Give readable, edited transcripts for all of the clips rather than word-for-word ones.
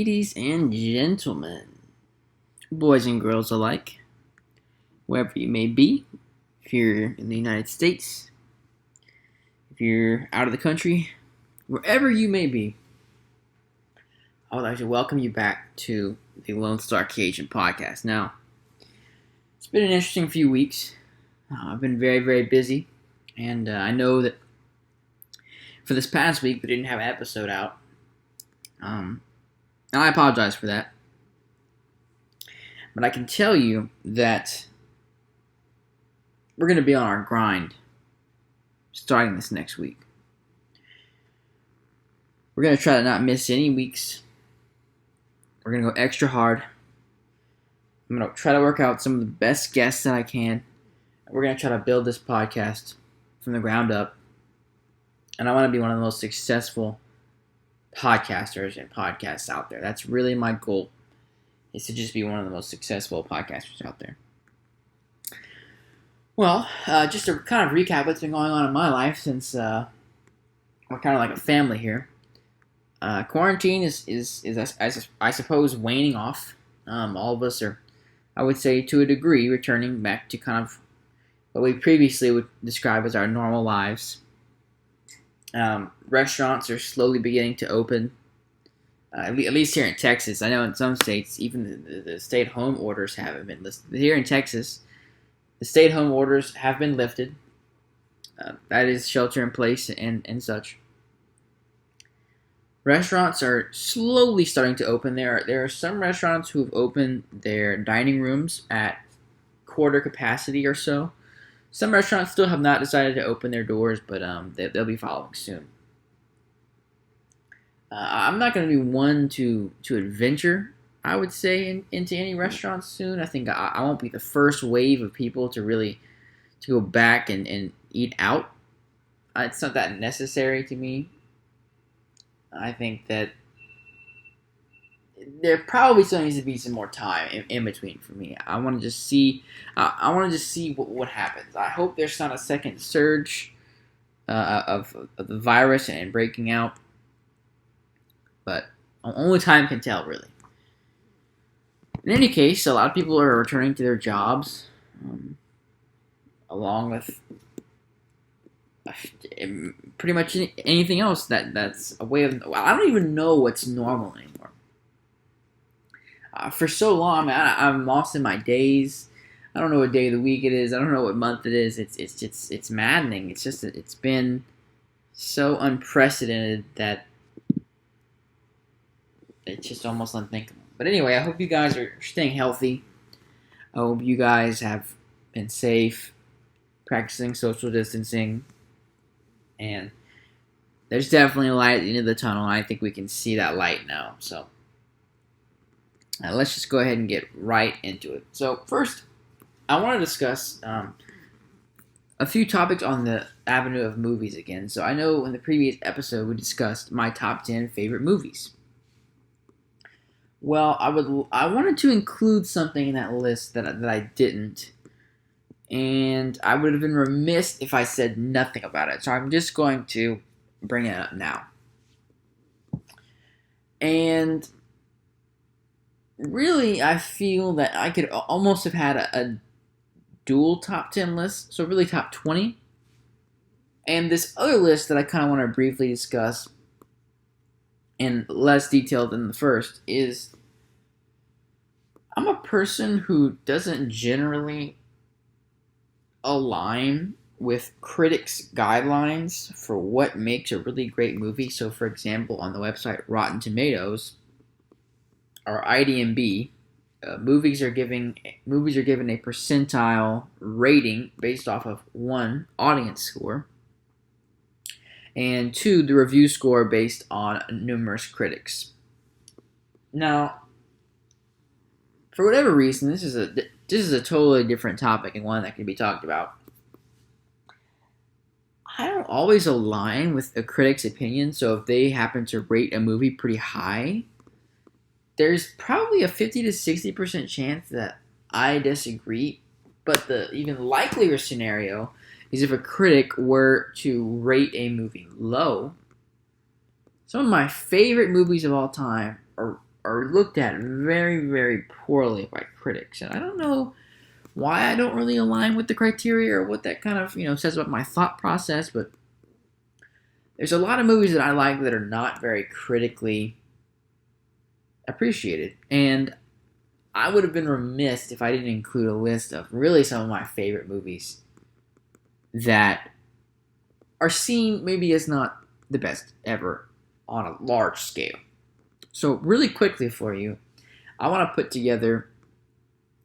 Ladies and gentlemen, boys and girls alike, wherever you may be, if you're in the United States, if you're out of the country, wherever you may be, I would like to welcome you back to the Lone Star Cajun podcast. Now, it's been an interesting few weeks. I've been very, very busy, and I know that for this past week we didn't have an episode out. And I apologize for that. But I can tell you that we're going to be on our grind starting this next week. We're going to try to not miss any weeks. We're going to go extra hard. I'm going to try to work out some of the best guests that I can. We're going to try to build this podcast from the ground up. And I want to be one of the most successful podcasters and podcasts out there. That's really my goal, is to just be one of the most successful podcasters out there. Well, just to kind of recap what's been going on in my life, since we're kind of like a family here. Quarantine is I suppose waning off. All of us are, I would say, to a degree, returning back to kind of what we previously would describe as our normal lives. Restaurants are slowly beginning to open, at least here in Texas. I know in some states, even the stay-at-home orders haven't been listed. But here in Texas, the stay-at-home orders have been lifted. That is shelter in place and such. Restaurants are slowly starting to open. There are some restaurants who have opened their dining rooms at quarter capacity or so. Some restaurants still have not decided to open their doors, but they'll be following soon. I'm not going to be one to adventure, I would say, into any restaurants soon. I think I won't be the first wave of people to go back and eat out. It's not that necessary to me. I think that there probably still needs to be some more time in between for me. I want to just see. What happens. I hope there's not a second surge of the virus and breaking out. But only time can tell, really. In any case, a lot of people are returning to their jobs, along with pretty much anything else that's a way of. I don't even know what's normal anymore. For so long, I'm lost in my days. I don't know what day of the week it is. I don't know what month it is. It's maddening. It's been so unprecedented that it's just almost unthinkable. But anyway, I hope you guys are staying healthy. I hope you guys have been safe, practicing social distancing, and there's definitely a light at the end of the tunnel. And I think we can see that light now. So let's just go ahead and get right into it. So first, I want to discuss a few topics on the avenue of movies again. So I know in the previous episode we discussed my top 10 favorite movies. Well, I wanted to include something in that list that I didn't, and I would have been remiss if I said nothing about it. So I'm just going to bring it up now. And really, I feel that I could almost have had a dual top 10 list, so really top 20. And this other list that I kind of want to briefly discuss in less detail than the first is I'm a person who doesn't generally align with critics' guidelines for what makes a really great movie. So, for example, on the website Rotten Tomatoes or IMDb, movies are given a percentile rating based off of 1, audience score, and 2, the review score based on numerous critics. Now, for whatever reason, this is a totally different topic and one that can be talked about. I don't always align with a critic's opinion, so if they happen to rate a movie pretty high, there's probably a 50 to 60% chance that I disagree. But the even likelier scenario is if a critic were to rate a movie low. Some of my favorite movies of all time are are looked at very, very poorly by critics. And I don't know why I don't really align with the criteria or what that kind of, says about my thought process, but there's a lot of movies that I like that are not very critically appreciated. And I would have been remiss if I didn't include a list of really some of my favorite movies that are seen maybe as not the best ever on a large scale. So really quickly for you, I want to put together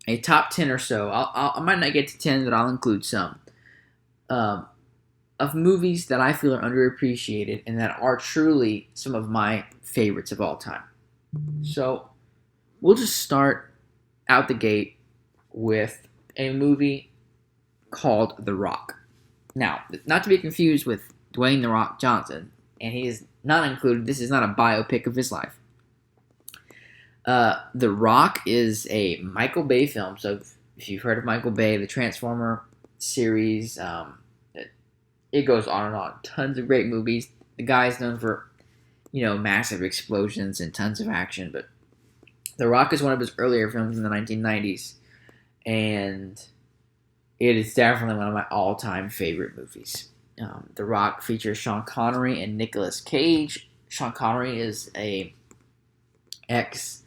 a top 10 or so. I might not get to 10, but I'll include some. Of movies that I feel are underappreciated and that are truly some of my favorites of all time. So we'll just start out the gate with a movie called The Rock. Now, not to be confused with Dwayne The Rock Johnson, and he is not included. This is not a biopic of his life. The Rock is a Michael Bay film. So if you've heard of Michael Bay, the Transformer series, it goes on and on. Tons of great movies. The guy's known for, massive explosions and tons of action. But The Rock is one of his earlier films in the 1990s. And it is definitely one of my all-time favorite movies. The Rock features Sean Connery and Nicolas Cage. Sean Connery is a ex-Scottish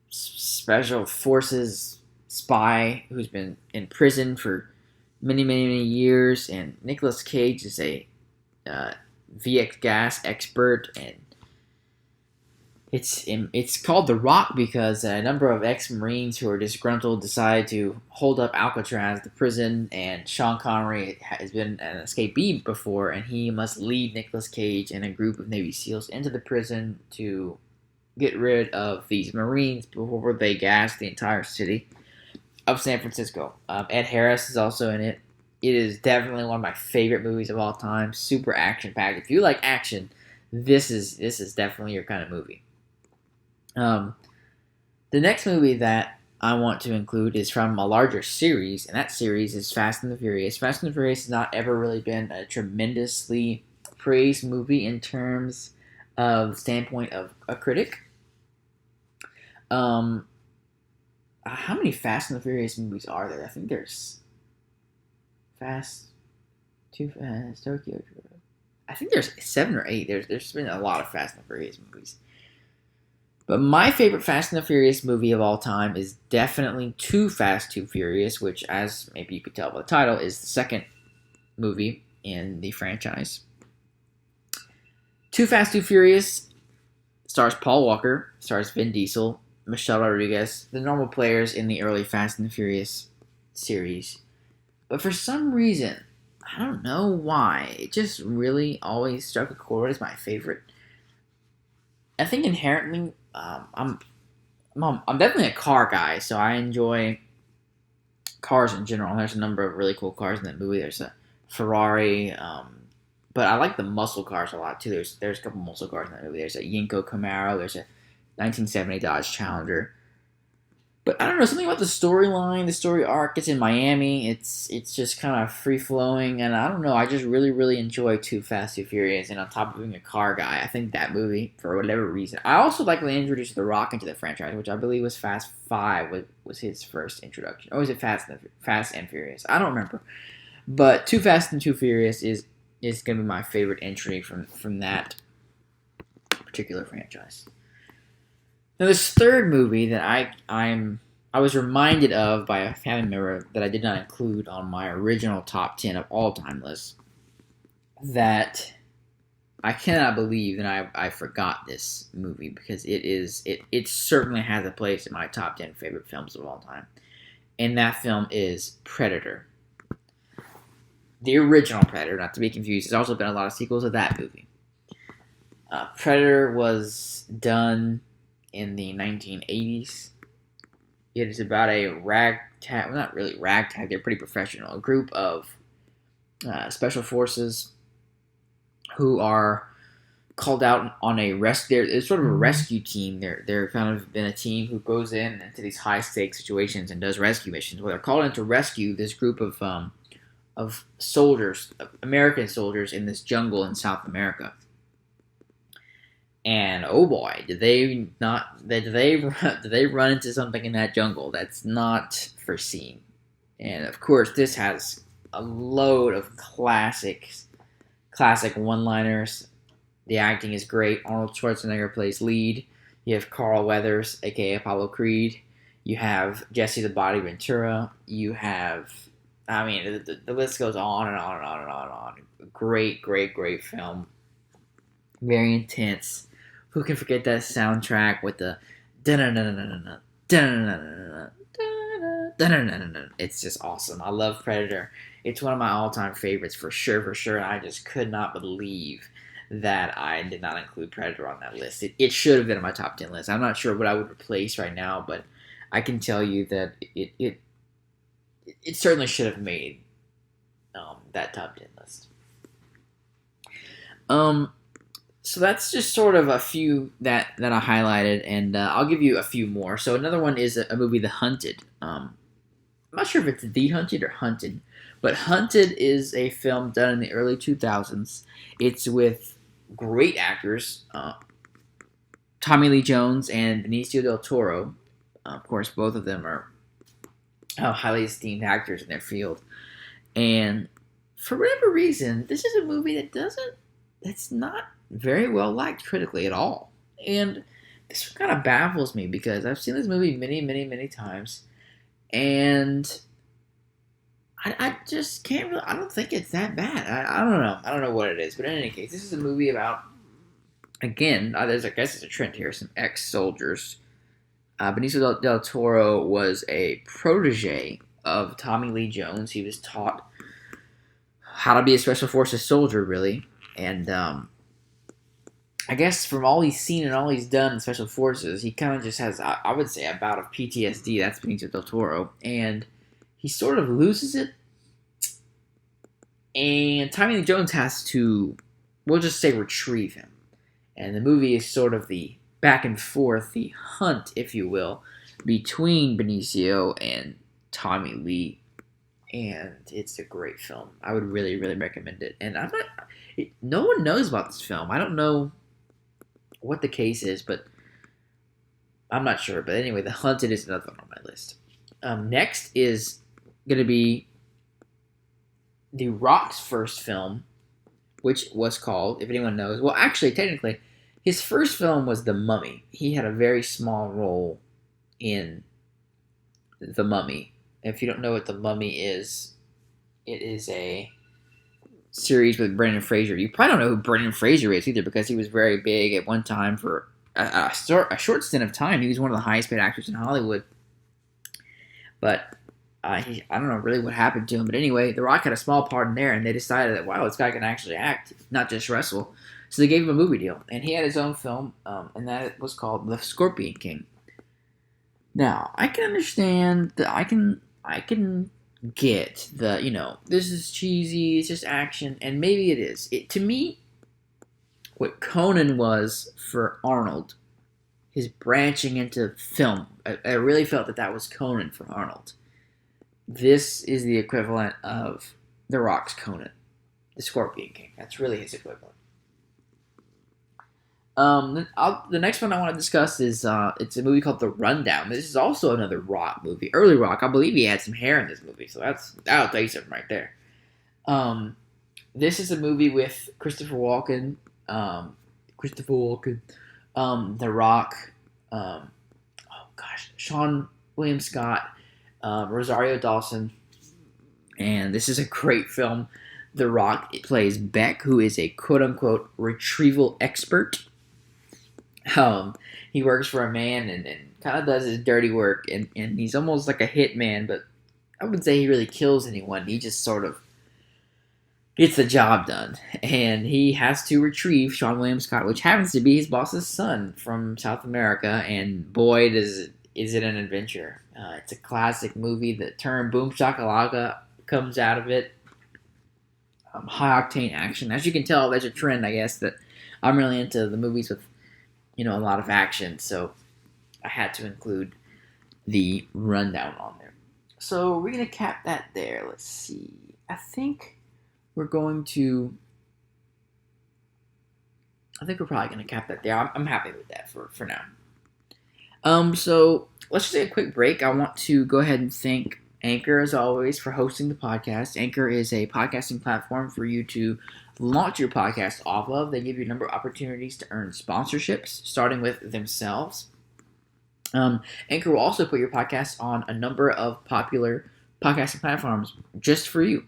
special forces spy who's been in prison for many, many, many years, and Nicolas Cage is a VX gas expert, and it's called The Rock because a number of ex-Marines who are disgruntled decide to hold up Alcatraz, the prison, and Sean Connery has been an escapee before, and he must lead Nicolas Cage and a group of Navy SEALs into the prison to get rid of these Marines before they gas the entire city of San Francisco. Ed Harris is also in it. It is definitely one of my favorite movies of all time. Super action-packed. If you like action, this is definitely your kind of movie. The next movie that I want to include is from a larger series, and that series is Fast and the Furious. Fast and the Furious has not ever really been a tremendously praised movie in terms of the standpoint of a critic. How many Fast and the Furious movies are there? I think there's Too Fast, Tokyo. I think there's 7 or 8. There's been a lot of Fast and the Furious movies. But my favorite Fast and the Furious movie of all time is definitely Too Fast, Too Furious, which, as maybe you could tell by the title, is the second movie in the franchise. Too Fast, Too Furious stars Paul Walker, stars Vin Diesel, Michelle Rodriguez, the normal players in the early Fast and the Furious series. But for some reason, I don't know why, it just really always struck a chord as my favorite. I think inherently, I'm definitely a car guy, so I enjoy cars in general. There's a number of really cool cars in that movie. There's a Ferrari, but I like the muscle cars a lot too. There's a couple muscle cars in that movie. There's a Yenko Camaro. There's a 1970 Dodge Challenger. But I don't know, something about the storyline, the story arc. It's in Miami. It's just kind of free flowing, and I don't know. I just really, really enjoy Too Fast, Too Furious. And on top of being a car guy, I think that movie, for whatever reason, I also like when they introduced The Rock into the franchise, which I believe was Fast 5 was his first introduction, or was it Fast and Furious? I don't remember. But Too Fast and Too Furious is going to be my favorite entry from that particular franchise. Now, this third movie that I was reminded of by a family member that I did not include on my original top 10 of all time list, that I cannot believe that I forgot this movie, because it certainly has a place in my top 10 favorite films of all time, and that film is Predator. The original Predator, not to be confused. There's also been a lot of sequels of that movie. Predator was done in the 1980s. It is about a ragtag, well, not really ragtag, they're pretty professional, a group of special forces who are called out on a rescue. It's sort of a rescue team. They're kind of been a team who goes into these high stakes situations and does rescue missions. Well, they're called in to rescue this group of soldiers, American soldiers, in this jungle in South America. And oh boy, did they not? Did they did they run into something in that jungle that's not foreseen? And of course, this has a load of classic one-liners. The acting is great. Arnold Schwarzenegger plays lead. You have Carl Weathers, aka Apollo Creed. You have Jesse the Body Ventura. You have, I mean, the list goes on and on and on and on and on. Great, great, great film. Very intense. Who can forget that soundtrack with the it's just awesome. I love Predator. It's one of my all-time favorites for sure, for sure. And I just could not believe that I did not include Predator on that list. It should have been on my top 10 list. I'm not sure what I would replace right now, but I can tell you that it certainly should have made that top 10 list. So that's just sort of a few that I highlighted, and I'll give you a few more. So another one is a movie, The Hunted. I'm not sure if it's The Hunted or Hunted, but Hunted is a film done in the early 2000s. It's with great actors, Tommy Lee Jones and Benicio del Toro. Of course, both of them are highly esteemed actors in their field. And for whatever reason, this is a movie that's not very well liked critically at all. And this kind of baffles me because I've seen this movie many, many, many times. And I just can't really, I don't think it's that bad. I don't know. I don't know what it is. But in any case, this is a movie about, again, I guess there's a trend here, some ex-soldiers. Benicio del Toro was a protege of Tommy Lee Jones. He was taught how to be a special forces soldier, really. And I guess from all he's seen and all he's done in special forces, he kind of just has, I would say, a bout of PTSD. That's Benicio del Toro. And he sort of loses it. And Tommy Lee Jones has to, we'll just say, retrieve him. And the movie is sort of the back and forth, the hunt, if you will, between Benicio and Tommy Lee. And it's a great film. I would really, really recommend it. And no one knows about this film. I don't know what the case is, but I'm not sure. But anyway, The Hunted is another one on my list. Next is going to be The Rock's first film, which was called, if anyone knows, well, actually, technically, his first film was The Mummy. He had a very small role in The Mummy. If you don't know what The Mummy is, it is a series with Brendan Fraser. You probably don't know who Brendan Fraser is either, because he was very big at one time for a short stint of time. He was one of the highest paid actors in Hollywood. But I don't know really what happened to him. But anyway, The Rock had a small part in there, and they decided that, wow, this guy can actually act, not just wrestle. So they gave him a movie deal. And he had his own film, and that was called The Scorpion King. Now, I can understand that I can get the, this is cheesy, it's just action, and maybe it is. To me, what Conan was for Arnold, his branching into film, I really felt that was Conan for Arnold. This is the equivalent of The Rock's Conan, The Scorpion King. That's really his equivalent. The next one I want to discuss is it's a movie called The Rundown. This is also another Rock movie. Early Rock. I believe he had some hair in this movie, so that'll tell you something right there. This is a movie with Christopher Walken, The Rock, Sean William Scott, Rosario Dawson, and this is a great film. The Rock plays Beck, who is a quote-unquote retrieval expert. He works for a man and kind of does his dirty work, and he's almost like a hitman, but I wouldn't say he really kills anyone. He just sort of gets the job done, and he has to retrieve Sean William Scott, which happens to be his boss's son from South America, and boy, is it an adventure. It's a classic movie. The term boom shakalaka comes out of it. High-octane action. As you can tell, there's a trend, I guess, that I'm really into the movies with a lot of action, so I had to include The Rundown on there. So we're going to cap that there. Let's see. I think we're going to I think we're probably going to cap that there. I'm happy with that for now. So let's just take a quick break. I want to go ahead and thank Anchor, as always, for hosting the podcast. Anchor is a podcasting platform for you to launch your podcast off of. They give you a number of opportunities to earn sponsorships, starting with themselves. Anchor will also put your podcast on a number of popular podcasting platforms just for you.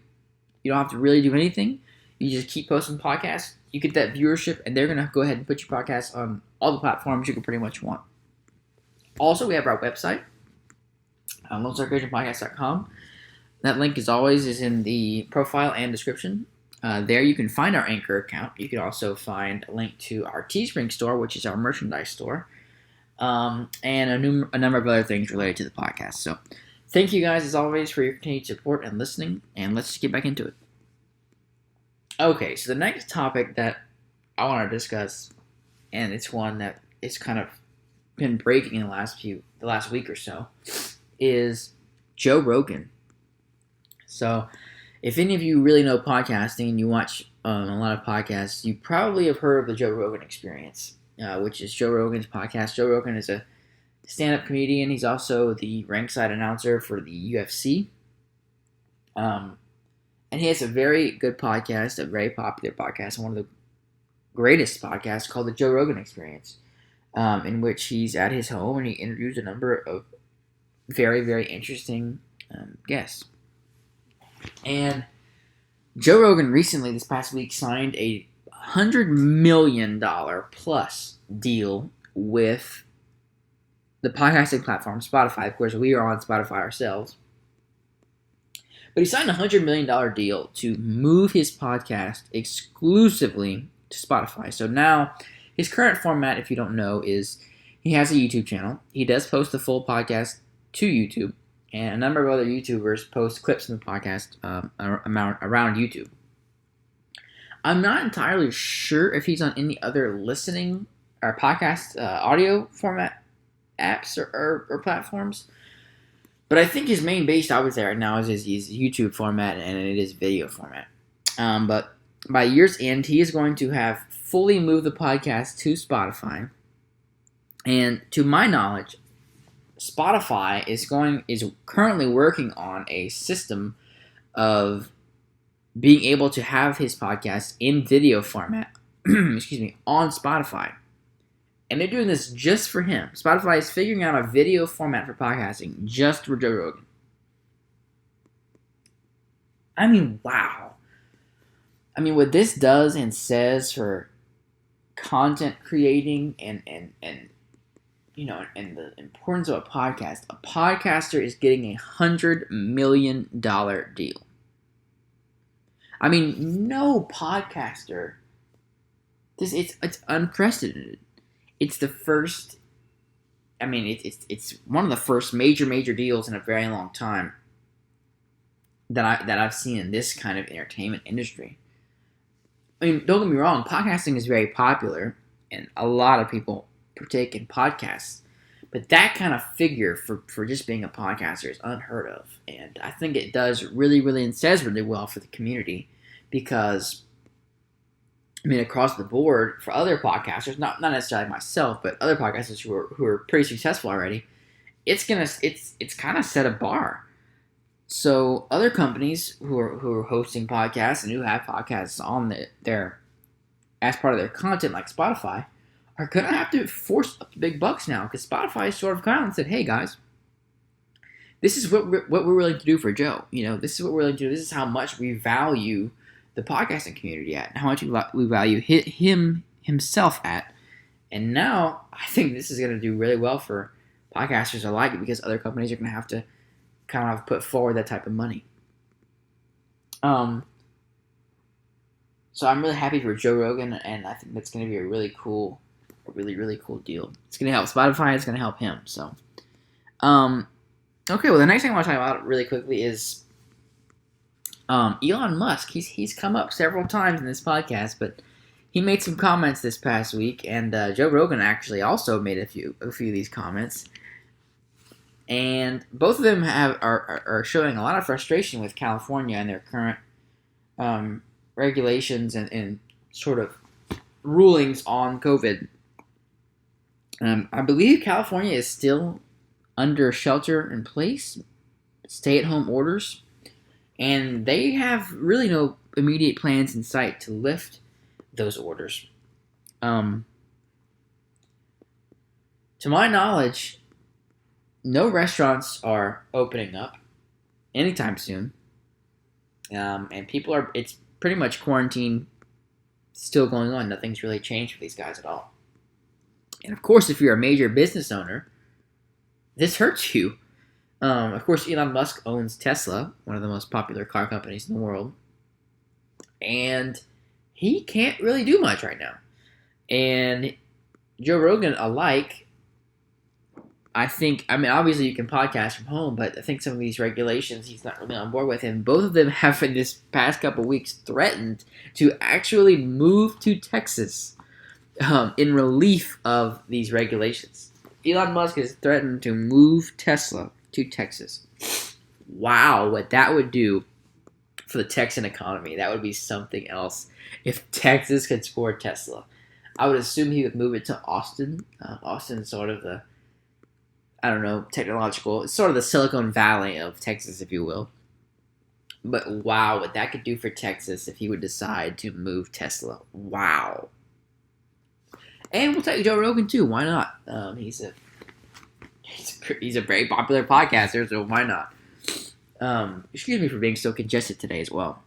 You don't have to really do anything. You just keep posting podcasts. You get that viewership, and they're going to go ahead and put your podcast on all the platforms you can pretty much want. Also, we have our website, LoneStarCajunPodcast.com. That link, as always, is in the profile and description. There you can find our Anchor account. You can also find a link to our Teespring store, which is our merchandise store, and a number of other things related to the podcast. So thank you guys, as always, for your continued support and listening, and let's just get back into it. Okay, so the next topic that I want to discuss, and it's one that is kind of been breaking in the last week or so, is Joe Rogan. So, if any of you really know podcasting and you watch a lot of podcasts, you probably have heard of the Joe Rogan Experience, which is Joe Rogan's podcast. Joe Rogan is a stand-up comedian. He's also the ringside announcer for the UFC. And he has a very good podcast, a very popular podcast, one of the greatest podcasts, called the Joe Rogan Experience, in which he's at his home and he interviews a number of very, very interesting guests. And Joe Rogan recently, this past week, signed a $100 million plus deal with the podcasting platform Spotify. Of course, we are on Spotify ourselves. But he signed a $100 million deal to move his podcast exclusively to Spotify. So now, his current format, if you don't know, is he has a YouTube channel. He does post the full podcast to YouTube. And a number of other YouTubers post clips from the podcast around YouTube. I'm not entirely sure if he's on any other listening or podcast audio format apps or platforms. But I think his main base, I would say right now, is his YouTube format, and it is video format. But by year's end, he is going to have fully moved the podcast to Spotify. And to my knowledge, Spotify is currently working on a system of being able to have his podcast in video format, on Spotify. And they're doing this just for him. Spotify is figuring out a video format for podcasting just for Joe Rogan. I mean, wow. I mean, what this does and says for content creating and the importance of a podcast. A podcaster is getting $100 million deal. I mean, no podcaster. It's unprecedented. It's the first. I mean, it's one of the first major deals in a very long time that I've seen in this kind of entertainment industry. I mean, don't get me wrong. Podcasting is very popular, and a lot of people partake in podcasts, but that kind of figure for just being a podcaster is unheard of, and I think it does really and says really well for the community, because I mean, across the board, for other podcasters, not necessarily myself, but other podcasters who are pretty successful already, it's kind of set a bar. So other companies who are hosting podcasts and who have podcasts on their as part of their content, like Spotify, are going to have to force up the big bucks now, because Spotify is sort of kind of said, hey guys, this is what we're willing to do for Joe. This is what we're willing to do. This is how much we value the podcasting community at, and how much we value himself at. And now I think this is going to do really well for podcasters alike, because other companies are going to have to kind of put forward that type of money. So I'm really happy for Joe Rogan, and I think that's going to be a really cool deal. It's going to help Spotify. It's going to help him. So, okay. Well, the next thing I want to talk about really quickly is Elon Musk. He's come up several times in this podcast, but he made some comments this past week, and Joe Rogan actually also made a few of these comments. And both of them are showing a lot of frustration with California and their current regulations and sort of rulings on COVID. I believe California is still under shelter in place, stay-at-home orders, and they have really no immediate plans in sight to lift those orders. To my knowledge, no restaurants are opening up anytime soon, and it's pretty much quarantine still going on. Nothing's really changed for these guys at all. And of course, if you're a major business owner, this hurts you. Of course, Elon Musk owns Tesla, one of the most popular car companies in the world. And he can't really do much right now. And Joe Rogan alike, obviously you can podcast from home, but I think some of these regulations he's not really on board with. And both of them have, in this past couple weeks, threatened to actually move to Texas in relief of these regulations. Elon Musk has threatened to move Tesla to Texas. Wow, what that would do for the Texan economy. That would be something else if Texas could support Tesla. I would assume he would move it to Austin. Austin's sort of the, technological, it's sort of the Silicon Valley of Texas, if you will. But wow, what that could do for Texas if he would decide to move Tesla. Wow. And we'll take Joe Rogan too. Why not? He's a very popular podcaster, so why not? Excuse me for being so congested today as well.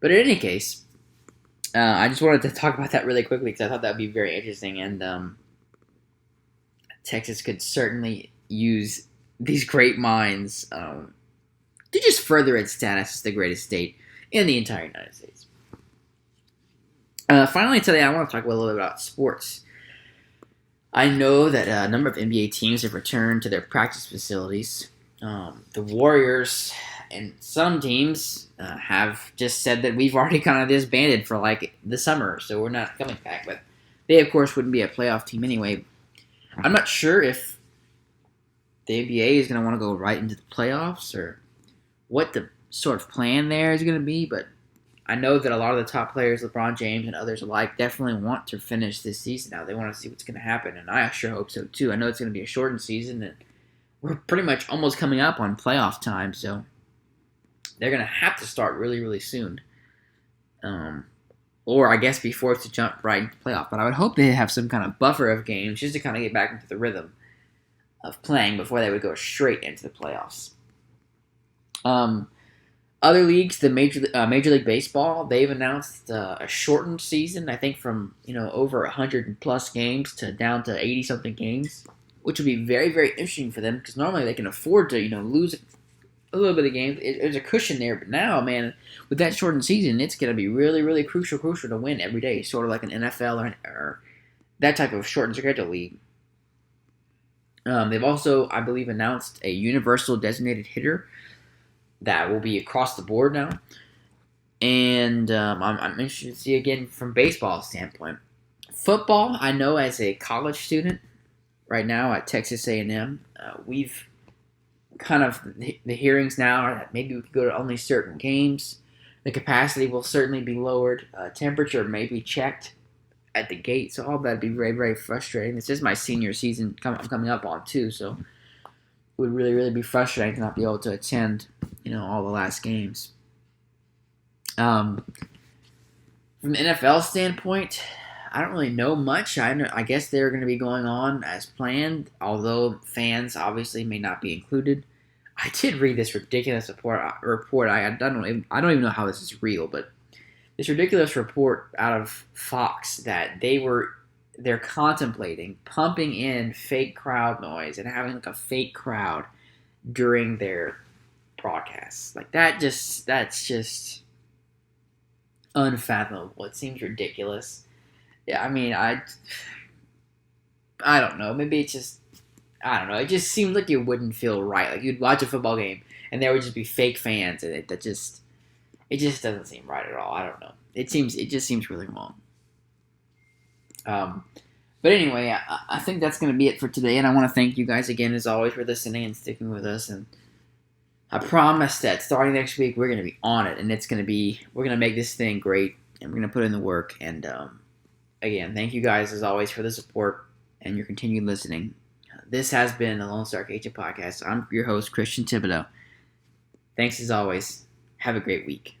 But in any case, I just wanted to talk about that really quickly because I thought that would be very interesting, and Texas could certainly use these great minds to just further its status as the greatest state in the entire United States. Finally, today I want to talk a little bit about sports. I know that a number of NBA teams have returned to their practice facilities. The Warriors and some teams have just said that we've already kind of disbanded for the summer, so we're not coming back. But they, of course, wouldn't be a playoff team anyway. I'm not sure if the NBA is going to want to go right into the playoffs or what the sort of plan there is going to be, but I know that a lot of the top players, LeBron James and others alike, definitely want to finish this season now. They want to see what's going to happen, and I sure hope so too. I know it's going to be a shortened season, and we're pretty much almost coming up on playoff time, so they're going to have to start really, really soon. Or I guess be forced to jump right into playoff. But I would hope they have some kind of buffer of games just to kind of get back into the rhythm of playing before they would go straight into the playoffs. Other leagues, the Major League Baseball, they've announced a shortened season. I think from over 100 plus games to down to 80 something games, which would be very, very interesting for them because normally they can afford to lose a little bit of games. There's a cushion there, but now, man, with that shortened season, it's going to be really, really crucial to win every day, sort of like an NFL or that type of shortened schedule league. They've also, I believe, announced a universal designated hitter that will be across the board now. And I'm interested to see, again, from baseball standpoint. Football, I know as a college student right now at Texas A&M, we've kind of, the hearings now are that maybe we could go to only certain games. The capacity will certainly be lowered. Temperature may be checked at the gate. So all that would be very, very frustrating. This is my senior season coming up on too, so it would really, really be frustrating to not be able to attend, all the last games. From the NFL standpoint, I don't really know much. I guess they're going to be going on as planned, although fans obviously may not be included. I did read this ridiculous report. I don't even know how this is real, but this ridiculous report out of Fox that they're contemplating pumping in fake crowd noise and having a fake crowd during their broadcasts. That's just unfathomable. It seems ridiculous. Yeah, I don't know. Maybe it's just, I don't know. It just seemed like it wouldn't feel right. Like you'd watch a football game and there would just be fake fans, and it just doesn't seem right at all. I don't know. It just seems really wrong. But anyway, I think that's going to be it for today, and I want to thank you guys again as always for listening and sticking with us. And I promise that starting next week we're going to be on it, and we're going to make this thing great. and we're going to put in the work. And again, thank you guys as always for the support and your continued listening. This has been the Lone Star Cajun Podcast. I'm your host, Christian Thibodeau. Thanks as always. Have a great week.